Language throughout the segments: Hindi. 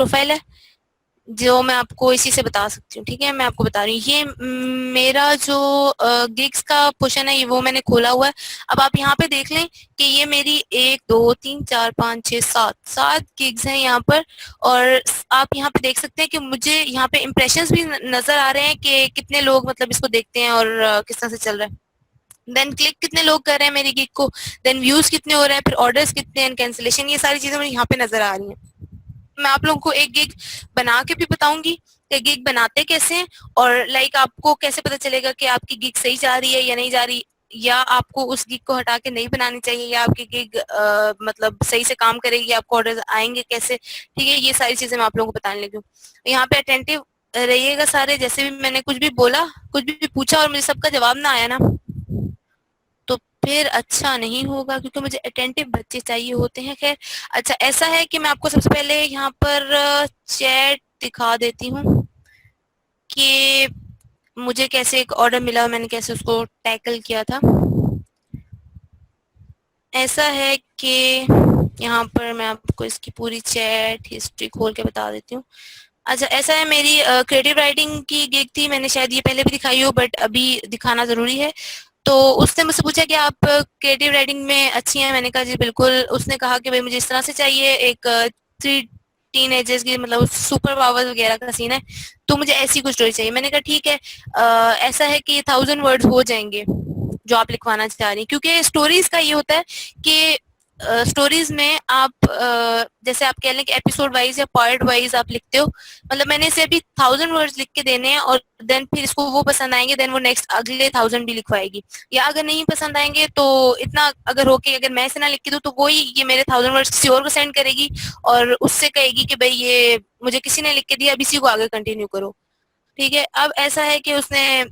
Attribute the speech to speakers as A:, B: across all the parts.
A: प्रोफाइल है जो मैं आपको इसी से बता सकती हूँ। ठीक है, मैं आपको बता रही हूँ, ये मेरा जो गिग्स का पोर्शन है ये वो मैंने खोला हुआ है। अब आप यहाँ पे देख लें कि ये मेरी 1 2 3 4 5 6 7 गिग्स हैं यहाँ पर। और आप यहाँ पे देख सकते हैं कि मुझे यहाँ पे इम्प्रेशंस भी नजर आ रहे हैं कि कितने लोग मतलब इसको देखते हैं और किस तरह से चल रहा है। देन क्लिक कितने लोग कर रहे हैं मेरी गिग को, देन व्यूज कितने हो रहे हैं, फिर ऑर्डर्स कितने हैं, कैंसिलेशन, ये सारी चीजें मुझे यहाँ पे नजर आ रही हैं। मैं आप लोगों को एक गिग बना के भी बताऊंगी कि गिग बनाते कैसे हैं, और लाइक आपको कैसे पता चलेगा कि आपकी गिग सही जा रही है या नहीं जा रही, या आपको उस गिग को हटा के नहीं बनानी चाहिए, या आपकी गिग मतलब सही से काम करेगी, आपको ऑर्डर आएंगे कैसे। ठीक है, ये सारी चीजें मैं आप लोगों को बताने लगी हूँ। यहाँ पे अटेंटिव रहिएगा सारे, जैसे भी मैंने कुछ भी बोला, कुछ भी पूछा और मुझे सबका जवाब ना आया ना तो फिर अच्छा नहीं होगा, क्योंकि मुझे अटेंटिव बच्चे चाहिए होते हैं। खैर, अच्छा ऐसा है कि मैं आपको सबसे पहले यहाँ पर चैट दिखा देती हूँ कि मुझे कैसे एक ऑर्डर मिला, मैंने कैसे उसको टैकल किया था। ऐसा है कि यहाँ पर मैं आपको इसकी पूरी चैट हिस्ट्री खोल के बता देती हूँ। अच्छा, ऐसा है, मेरी क्रिएटिव राइटिंग की गिग थी, मैंने शायद ये पहले भी दिखाई हो, बट अभी दिखाना जरूरी है। तो उसने मुझसे पूछा कि आप क्रिएटिव राइटिंग में अच्छी हैं, मैंने कहा जी बिल्कुल। उसने कहा कि भाई मुझे इस तरह से चाहिए, एक थ्री टीनेजर्स की मतलब सुपर पावर्स वगैरह का सीन है, तो मुझे ऐसी कुछ स्टोरी चाहिए। मैंने कहा ठीक है, ऐसा है कि 1000 वर्ड्स हो जाएंगे जो आप लिखवाना चाह रही हैं, क्योंकि स्टोरीज का ये होता है कि स्टोरीज में आप जैसे आप कह लें कि एपिसोड वाइज या पार्ट वाइज आप लिखते हो। मतलब मैंने इसे अभी 1000 वर्ड्स लिख के देने हैं, और देन फिर इसको वो पसंद आएंगे, देन वो नेक्स्ट अगले 1000 भी लिखवाएगी। या अगर नहीं पसंद आएंगे तो इतना अगर होके अगर मैं इसे ना लिख के दूं तो वही ये मेरे 1000 वर्ड्स किसी और को सेंड करेगी, और उससे कहेगी कि भाई ये मुझे किसी ने लिख के दिया, अब इसी को आगे कंटिन्यू करो। ठीक है, अब ऐसा है कि उसने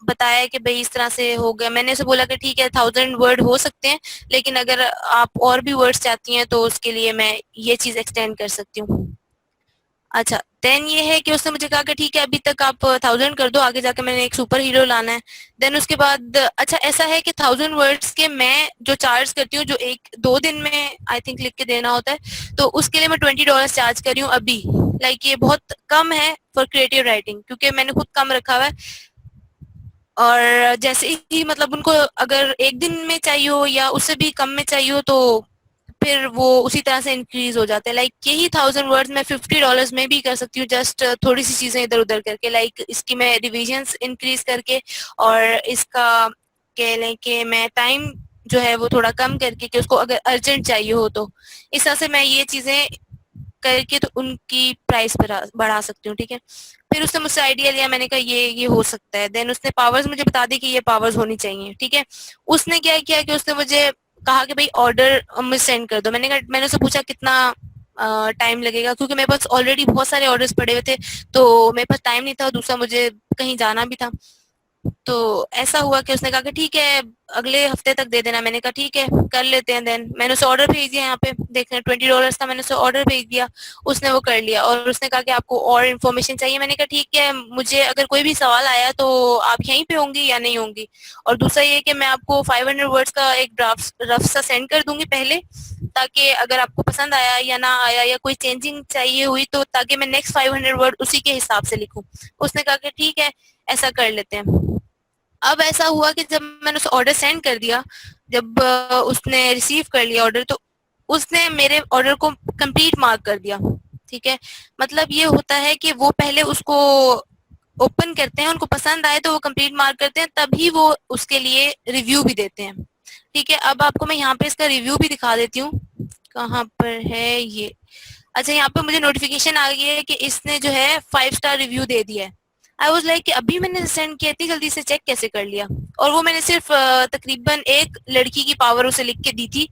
A: बताया कि भाई इस तरह से हो गया। मैंने उसे बोला कि ठीक है 1000 वर्ड हो सकते हैं, लेकिन अगर आप और भी वर्ड्स चाहती हैं तो उसके लिए मैं ये चीज एक्सटेंड कर सकती हूँ। अच्छा, देन ये है कि उसने मुझे कहा कि ठीक है अभी तक आप 1000 कर दो, आगे जाके मैंने एक सुपर हीरो लाना है। देन उसके बाद अच्छा ऐसा है कि 1000 वर्ड्स के मैं जो चार्ज करती हूँ, जो 1 2 दिन में आई थिंक लिख के देना होता है, तो उसके लिए मैं $20 चार्ज कर रही हूँ अभी। लाइक ये बहुत कम है फॉर क्रिएटिव राइटिंग, क्योंकि मैंने खुद कम रखा हुआ है। और जैसे ही मतलब उनको अगर 1 दिन में चाहिए हो या उससे भी कम में चाहिए हो, तो फिर वो उसी तरह से इंक्रीज हो जाते हैं। लाइक यही 1000 वर्ड्स मैं $50 में भी कर सकती हूँ, जस्ट थोड़ी सी चीजें इधर उधर करके, लाइक इसकी मैं रिविजन्स इंक्रीज करके, और इसका कह लें कि मैं टाइम जो है वो थोड़ा कम करके, कि उसको अगर अर्जेंट चाहिए हो तो इस तरह से मैं ये चीजें करके तो उनकी प्राइस बढ़ा सकती हूँ। ठीक है, फिर उसने मुझसे आइडिया लिया, मैंने कहा ये हो सकता है। देन उसने पावर्स मुझे बता दी कि ये पावर्स होनी चाहिए। ठीक है, उसने क्या किया कि उसने मुझे कहा कि भाई ऑर्डर मुझे सेंड कर दो। मैंने उससे पूछा कितना टाइम लगेगा, क्योंकि मेरे पास ऑलरेडी बहुत सारे ऑर्डर्स पड़े हुए थे, तो मेरे पास टाइम नहीं था, दूसरा मुझे कहीं जाना भी था। तो ऐसा हुआ कि उसने कहा कि ठीक है अगले हफ्ते तक दे देना। मैंने कहा ठीक है कर लेते हैं। देन मैंने उसे ऑर्डर भेज दिया, यहाँ पे देख रहे हैं $20 का, मैंने उसे ऑर्डर भेज दिया, उसने वो कर लिया। और उसने कहा कि आपको और इन्फॉर्मेशन चाहिए। मैंने कहा ठीक है, मुझे अगर कोई भी सवाल आया तो आप यहीं पे होंगी या नहीं होंगी। और दूसरा ये कि मैं आपको 500 वर्ड्स का एक ड्राफ्ट रफ सा सेंड कर दूंगी पहले, ताकि अगर आपको पसंद आया या ना आया या कोई चेंजिंग चाहिए हुई तो ताकि मैं नेक्स्ट 500 वर्ड उसी के हिसाब से लिखूं। उसने कहा कि ठीक है ऐसा कर लेते हैं। अब ऐसा हुआ कि जब मैंने उसे ऑर्डर सेंड कर दिया, जब उसने रिसीव कर लिया ऑर्डर, तो उसने मेरे ऑर्डर को कंप्लीट मार्क कर दिया। ठीक है, मतलब ये होता है कि वो पहले उसको ओपन करते हैं, उनको पसंद आए तो वो कंप्लीट मार्क करते हैं, तभी वो उसके लिए रिव्यू भी देते हैं। ठीक है, अब आपको मैं यहाँ पे इसका रिव्यू भी दिखा देती हूँ, कहाँ पर है ये। अच्छा, यहाँ पे मुझे नोटिफिकेशन आ गई है कि इसने जो है 5 स्टार रिव्यू दे दिया है। आई वॉज लाइक अभी मैंने सेंड किया, इतनी जल्दी से चेक कैसे कर लिया। और वो मैंने सिर्फ तकरीबन एक लड़की की पावर उसे लिख के दी थी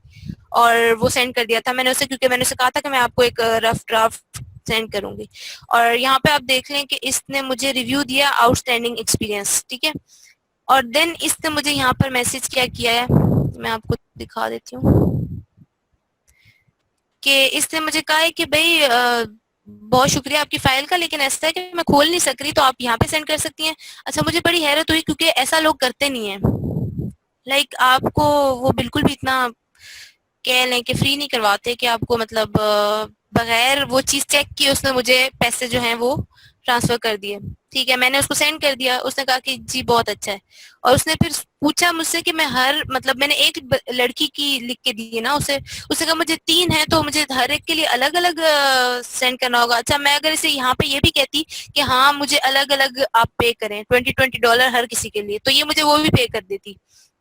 A: और वो सेंड कर दिया था मैंने उसे, क्योंकि मैंने उसे कहा था कि मैं आपको एक रफ ड्राफ्ट सेंड करूंगी। और यहाँ पे आप देख लें कि इसने मुझे रिव्यू दिया आउटस्टैंडिंग एक्सपीरियंस। ठीक है, और देन इसने मुझे यहाँ पर मैसेज क्या किया है, मैं आपको दिखा देती हूँ कि इसने मुझे कहा है कि भाई बहुत शुक्रिया आपकी फाइल का, लेकिन ऐसा है कि मैं खोल नहीं सक रही, तो आप यहाँ पे सेंड कर सकती हैं। अच्छा, मुझे बड़ी हैरत हुई क्योंकि ऐसा लोग करते नहीं है। लाइक आपको वो बिल्कुल भी इतना कह लें कि फ्री नहीं करवाते, कि आपको मतलब बगैर वो चीज चेक किए उसने मुझे पैसे जो हैं वो ट्रांसफर कर दिए। ठीक है, मैंने उसको सेंड कर दिया, उसने कहा कि जी बहुत अच्छा है। और उसने फिर पूछा मुझसे कि मैं हर मतलब मैंने एक लड़की की लिख के दी है ना उसे, उसने कहा मुझे 3 है तो मुझे हर एक के लिए अलग अलग सेंड करना होगा। अच्छा, मैं अगर इसे यहाँ पे ये भी कहती कि हाँ मुझे अलग अलग आप पे करें $20 हर किसी के लिए, तो ये मुझे वो भी पे कर देती,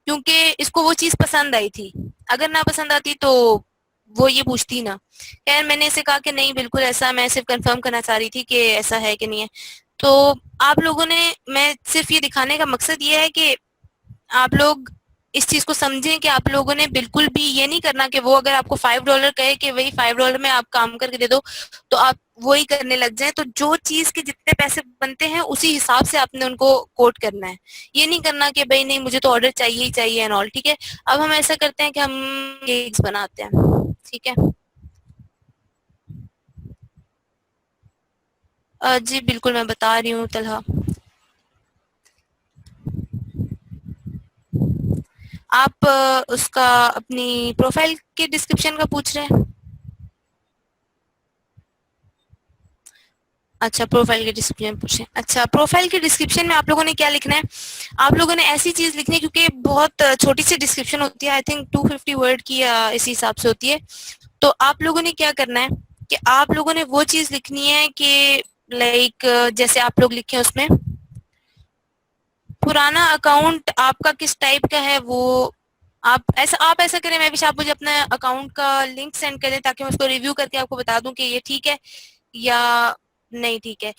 A: क्योंकि इसको वो चीज पसंद आई थी। अगर ना पसंद आती तो वो ये पूछती ना। खैर मैंने इसे कहा कि नहीं बिल्कुल ऐसा, मैं सिर्फ कंफर्म करना चाह रही थी कि ऐसा है कि नहीं है। तो आप लोगों ने, मैं सिर्फ ये दिखाने का मकसद ये है कि आप लोग इस चीज को समझें कि आप लोगों ने बिल्कुल भी ये नहीं करना कि वो अगर आपको $5 कहे कि वही $5 में आप काम करके दे दो तो आप वही करने लग जाएं। तो जो चीज के जितने पैसे बनते हैं उसी हिसाब से आपने उनको कोट करना है। ये नहीं करना कि भाई नहीं मुझे तो ऑर्डर चाहिए ही चाहिए एंड ऑल। ठीक है, अब हम ऐसा करते हैं कि हम गिग्स बनाते हैं। ठीक है, जी बिल्कुल मैं बता रही हूँ तलहा। आप उसका अपनी प्रोफाइल के डिस्क्रिप्शन का पूछ रहे हैं? अच्छा, प्रोफाइल के डिस्क्रिप्शन पूछे। अच्छा, प्रोफाइल के डिस्क्रिप्शन में आप लोगों ने क्या लिखना है? आप लोगों ने ऐसी चीज लिखनी है, क्योंकि बहुत छोटी सी डिस्क्रिप्शन होती है, आई थिंक 250 वर्ड की या इसी हिसाब से होती है। तो आप लोगों ने क्या करना है कि आप लोगों ने वो चीज लिखनी है कि लाइक जैसे आप लोग लिखे उसमें पुराना अकाउंट आपका किस टाइप का है वो आप ऐसा करें मैं भी, आप मुझे अपना अकाउंट का लिंक सेंड कर दें ताकि मैं उसको रिव्यू करके आपको बता दूं कि ये ठीक है या नहीं ठीक है।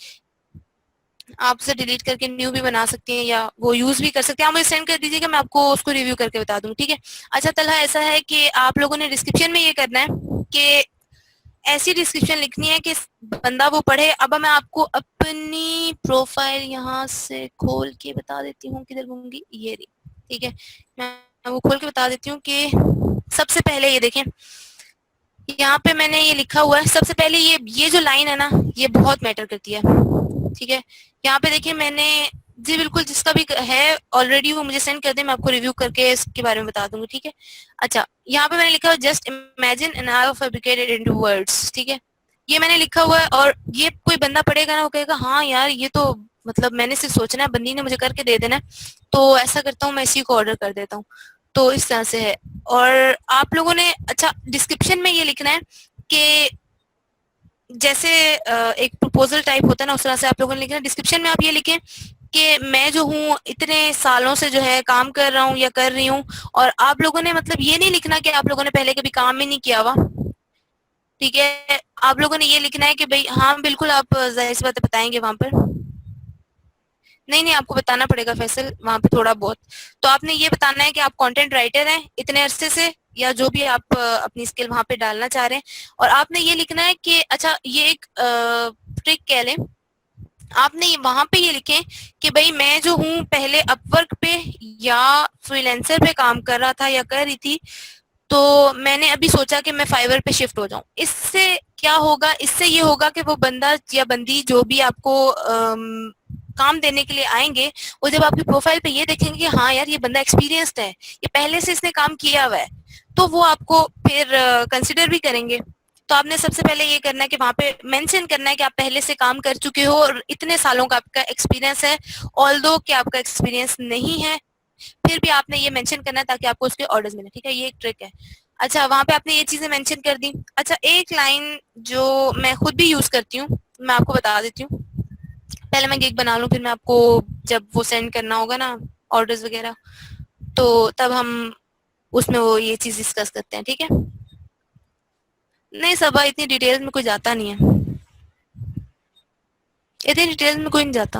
A: आप उसे डिलीट करके न्यू भी बना सकती हैं या वो यूज भी कर सकते हैं। आप मुझे सेंड कर दीजिएगा, मैं आपको उसको रिव्यू करके बता दूंगी। ठीक है। अच्छा तलहा, ऐसा है कि आप लोगों ने डिस्क्रिप्शन में ये करना है कि ऐसी डिस्क्रिप्शन लिखनी है कि बंदा वो पढ़े। अब मैं आपको अपनी प्रोफाइल यहाँ से खोल के बता देती हूँ, किधर घूमूंगी, ये रही। ठीक है, मैं वो खोल के बता देती हूँ कि सबसे पहले ये देखें, यहाँ पे मैंने ये लिखा हुआ है। सबसे पहले ये जो लाइन है ना, ये बहुत मैटर करती है। ठीक है, यहाँ पे देखिए मैंने, जी बिल्कुल, जिसका भी है ऑलरेडी वो मुझे सेंड कर दे, मैं आपको रिव्यू करके इसके बारे में बता दूंगी। ठीक है। अच्छा, यहाँ पे मैंने लिखा हुआ just imagine an I fabricated into words. ठीक है, ये मैंने लिखा हुआ है और ये कोई बंदा पढ़ेगा ना, वो कहेगा हाँ यार ये तो मतलब मैंने सिर्फ सोचना है, बंदी ने मुझे करके दे देना है, तो ऐसा करता हूँ मैं इसी को ऑर्डर कर देता हूँ। तो इस तरह से है। और आप लोगों ने, अच्छा डिस्क्रिप्शन में ये लिखना है कि जैसे एक प्रपोजल टाइप होता है ना, उस तरह से आप लोगों ने लिखना है। डिस्क्रिप्शन में आप ये लिखें कि मैं जो हूँ इतने सालों से जो है काम कर रहा हूँ या कर रही हूँ। और आप लोगों ने मतलब ये नहीं लिखना कि आप लोगों ने पहले कभी काम ही नहीं किया हुआ। ठीक है, आप लोगों ने ये लिखना है कि भाई हाँ बिल्कुल, आप जाहिर सी बात है बताएंगे वहां पर। नहीं नहीं, आपको बताना पड़ेगा फैसल वहां पे थोड़ा बहुत। तो आपने ये बताना है कि आप कंटेंट राइटर हैं इतने अरसे से, या जो भी आप अपनी स्किल वहां पे डालना चाह रहे हैं। और आपने ये लिखना है कि अच्छा ये एक ट्रिक कह लें, आपने वहां पे ये लिखें कि भाई मैं जो हूँ पहले अपवर्क पे या फ्रीलांसर पे काम कर रहा था या कर रही थी, तो मैंने अभी सोचा कि मैं फाइवर पे शिफ्ट हो जाऊं। इससे क्या होगा, इससे ये होगा कि वो बंदा या बंदी जो भी आपको काम देने के लिए आएंगे, वो जब आपकी प्रोफाइल पे ये देखेंगे कि हाँ यार ये बंदा एक्सपीरियंस्ड है, ये पहले से इसने काम किया हुआ है, तो वो आपको फिर कंसिडर भी करेंगे। तो आपने सबसे पहले ये करना है कि वहां पे मेंशन करना है कि आप पहले से काम कर चुके हो और इतने सालों का आपका एक्सपीरियंस है। ऑल्दो कि आपका एक्सपीरियंस नहीं है, फिर भी आपने ये मेंशन करना है ताकि आपको उसके ऑर्डर्स मिले। ठीक है, ये एक ट्रिक है। अच्छा, वहां पे आपने ये चीजें मेंशन कर दी। अच्छा, एक लाइन जो मैं खुद भी यूज करती हूँ, मैं आपको बता देती हूँ। पहले मैं गिग बना लूँ, फिर मैं आपको जब वो सेंड करना होगा ना ऑर्डर्स वगैरह, तो तब हम उसमें वो ये चीज डिस्कस करते हैं। ठीक है। नहीं सबा, इतनी डिटेल्स में कोई जाता नहीं है, इतनी डिटेल्स में कोई नहीं जाता।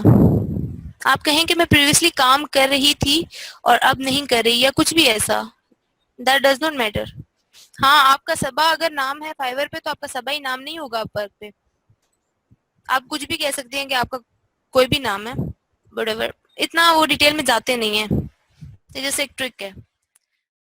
A: आप कहें कि मैं प्रीवियसली काम कर रही थी और अब नहीं कर रही या कुछ भी ऐसा, दैट डज नॉट मैटर। हाँ, आपका सबा अगर नाम है फाइवर पे तो आपका सबा ही नाम नहीं होगा अपवर्क पे। आप कुछ भी कह सकते हैं कि आपका कोई भी नाम है, बट इतना वो डिटेल में जाते नहीं है, तो जैसे एक ट्रिक है।